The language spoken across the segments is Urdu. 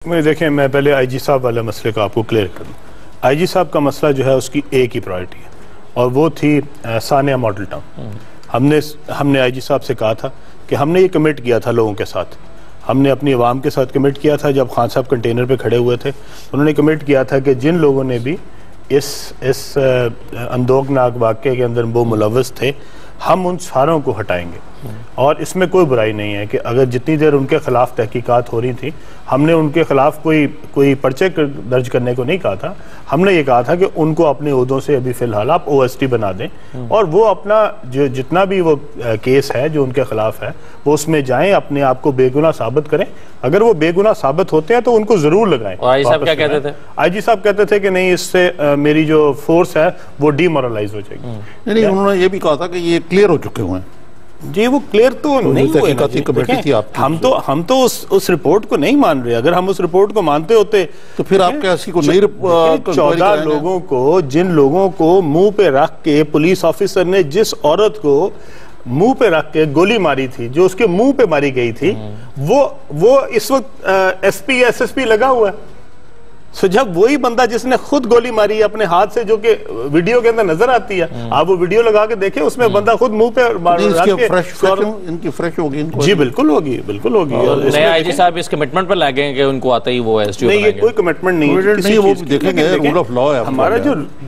دیکھیں میں پہلے آئی جی صاحب والا مسئلے کا آپ کو کلیئر کر دوں۔ آئی جی صاحب کا مسئلہ جو ہے اس کی ایک ہی پرائرٹی ہے اور وہ تھی ثانیہ ماڈل ٹاؤن۔ ہم نے آئی جی صاحب سے کہا تھا کہ ہم نے یہ کمٹ کیا تھا لوگوں کے ساتھ، ہم نے اپنی عوام کے ساتھ کمٹ کیا تھا۔ جب خان صاحب کنٹینر پہ کھڑے ہوئے تھے انہوں نے کمٹ کیا تھا کہ جن لوگوں نے بھی اس اندوہناک واقعے کے اندر وہ ملوث تھے ہم ان ساروں کو ہٹائیں گے، اور اس میں کوئی برائی نہیں ہے کہ اگر جتنی دیر ان کے خلاف تحقیقات ہو رہی تھی ہم نے ان کے خلاف کوئی پرچے درج کرنے کو نہیں کہا تھا، ہم نے یہ کہا تھا کہ ان کو اپنے عہدوں سے ابھی فی الحال آپ او ایس ٹی بنا دیں اور وہ اپنا جتنا بھی وہ کیس ہے جو ان کے خلاف ہے وہ اس میں جائیں، اپنے آپ کو بے گناہ ثابت کریں۔ اگر وہ بے گناہ ثابت ہوتے ہیں تو ان کو ضرور لگائیں۔ آئی جی صاحب کیا کہتے تھے؟ آئی جی صاحب کہتے تھے کہ نہیں، اس سے میری جو فورس ہے وہ ڈی مورلائز ہو جائے گی۔ نہیں، انہوں نے یہ بھی کہا تھا کہ یہ کلیئر ہو چکے ہوئے ہیں۔ جی وہ کلیئر تو نہیں ہوئے نا جی۔ ہم تو اس رپورٹ کو نہیں مان رہے۔ اگر ہم اس رپورٹ کو مانتے ہوتے تو پھر آپ کیسی کو نئی 14 لوگوں کو، جن لوگوں کو منہ پہ رکھ کے پولیس آفیسر نے جس عورت کو منہ پہ رکھ کے گولی ماری تھی، جو اس کے منہ پہ ماری گئی تھی، وہ اس وقت S P S S P لگا ہوا ہے۔ سو جب وہی بندہ جس نے خود گولی ماری ہے اپنے ہاتھ سے، جو کہ ویڈیو کے اندر نظر آتی ہے، آپ وہ ویڈیو لگا کے دیکھیں، اس میں بندہ خود منہ پہ ان کی فریش ہوگی۔ جی بالکل ہوگی، بالکل ہوگی۔ نئے آئی جی صاحب اس کمٹمنٹ پر لگیں کہ ان کو آتا ہی وہ ایس ٹی او نہیں، یہ کوئی کمٹمنٹ نہیں ہے، وہ دیکھیں گے رول آف لا ہے ہمارا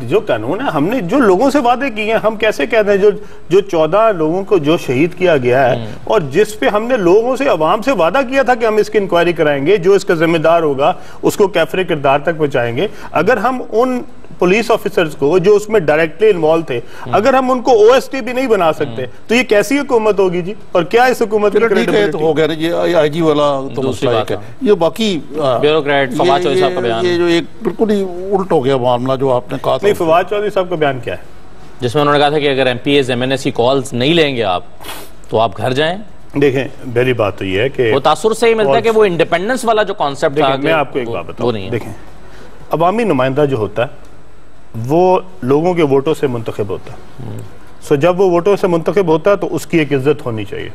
جو قانون ہے۔ ہم نے جو لوگوں سے وعدے کیے ہیں، ہم کیسے کہتے ہیں جو 14 لوگوں کو جو شہید کیا گیا ہے اور جس پہ ہم نے لوگوں سے، عوام سے وعدہ کیا تھا کہ ہم اس کی انکوائری کرائیں گے، جو اس کا ذمہ دار ہوگا اس کو کیفر کردار تک پہنچائیں گے۔ اگر ہم ان پولیس آفیسرز کو جو اس میں ڈائریکٹلی انوالو تھے، اگر ہم ان کو او ایس ٹی بھی نہیں بنا سکتے تو یہ کیسی حکومت ہوگی جی؟ اور کیا اس حکومت کی کریڈیبلٹی ہو گیا؟ یہ آئی جی والا تو مسئلہ ہے، یہ باقی بیوروکریٹ فواد چودھری صاحب کا بیان، یہ جو ایک بالکل ہی الٹ ہو گیا معاملہ جو آپ نے کہا تھا۔ نہیں، فواد چودھری صاحب کا بیان کیا ہے جس میں انہوں نے کہا تھا کہ اگر M P As M N As کی کالز نہیں لیں گے آپ تو آپ گھر جائیں؟ دیکھیں پہلی بات تو یہ ہے کہ وہ تاثر سے ہی ملتا ہے کہ وہ انڈیپینڈنس والا جو کانسیپٹ تھا، میں آپ کو ایک بات بتاؤں۔ دیکھیں عوامی نمائندہ جو ہوتا ہے وہ لوگوں کے ووٹوں سے منتخب ہوتا ہے۔ سو جب وہ ووٹوں سے منتخب ہوتا ہے تو اس کی ایک عزت ہونی چاہیے۔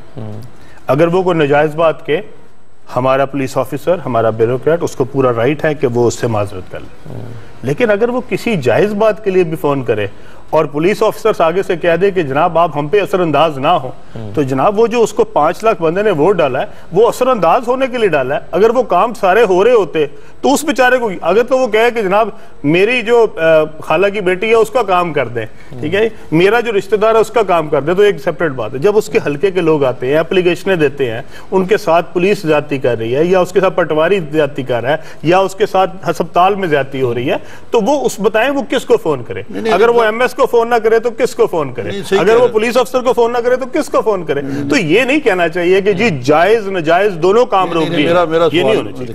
اگر وہ کوئی نجائز بات کے، ہمارا پولیس آفیسر، ہمارا بیوروکریٹ، اس کو پورا رائٹ ہے کہ وہ اس سے معذرت کر لے۔ لیکن اگر وہ کسی جائز بات کے لیے بھی فون کرے اور پولیس آفیسر آگے سے کہہ دے کہ جناب آپ ہم پہ اثر انداز نہ ہو، تو جناب وہ جو اس کو 5 لاکھ بندے نے ووٹ ڈالا ہے وہ اثر انداز ہونے کے لیے ڈالا ہے۔ اگر وہ کام سارے ہو رہے ہوتے تو اس بیچارے کو، اگر تو وہ کہے کہ جناب میری جو خالہ کی بیٹی ہے اس کا کام کر دیں، ٹھیک ہے، میرا جو رشتہ دار ہے اس کا کام کر دیں، تو ایک سیپریٹ بات ہے۔ جب اس کے حلقے کے لوگ آتے ہیں، اپلیکیشنیں دیتے ہیں، ان کے ساتھ پولیس زیادتی کر رہی ہے یا اس کے ساتھ پٹواری زیادتی کر رہا ہے یا اس کے ساتھ ہسپتال میں زیادتی ہو رہی ہے، تو وہ اس بتائیں وہ کس کو فون کرے۔ اگر وہ ایم ایس کو فون نہ کرے تو کس کو فون کرے؟ اگر وہ پولیس افسر کو فون نہ کرے تو کس کو فون کرے؟ تو یہ نہیں کہنا چاہیے کہ جی جائز ناجائز دونوں کام روک دیے، یہ نہیں ہونا چاہیے۔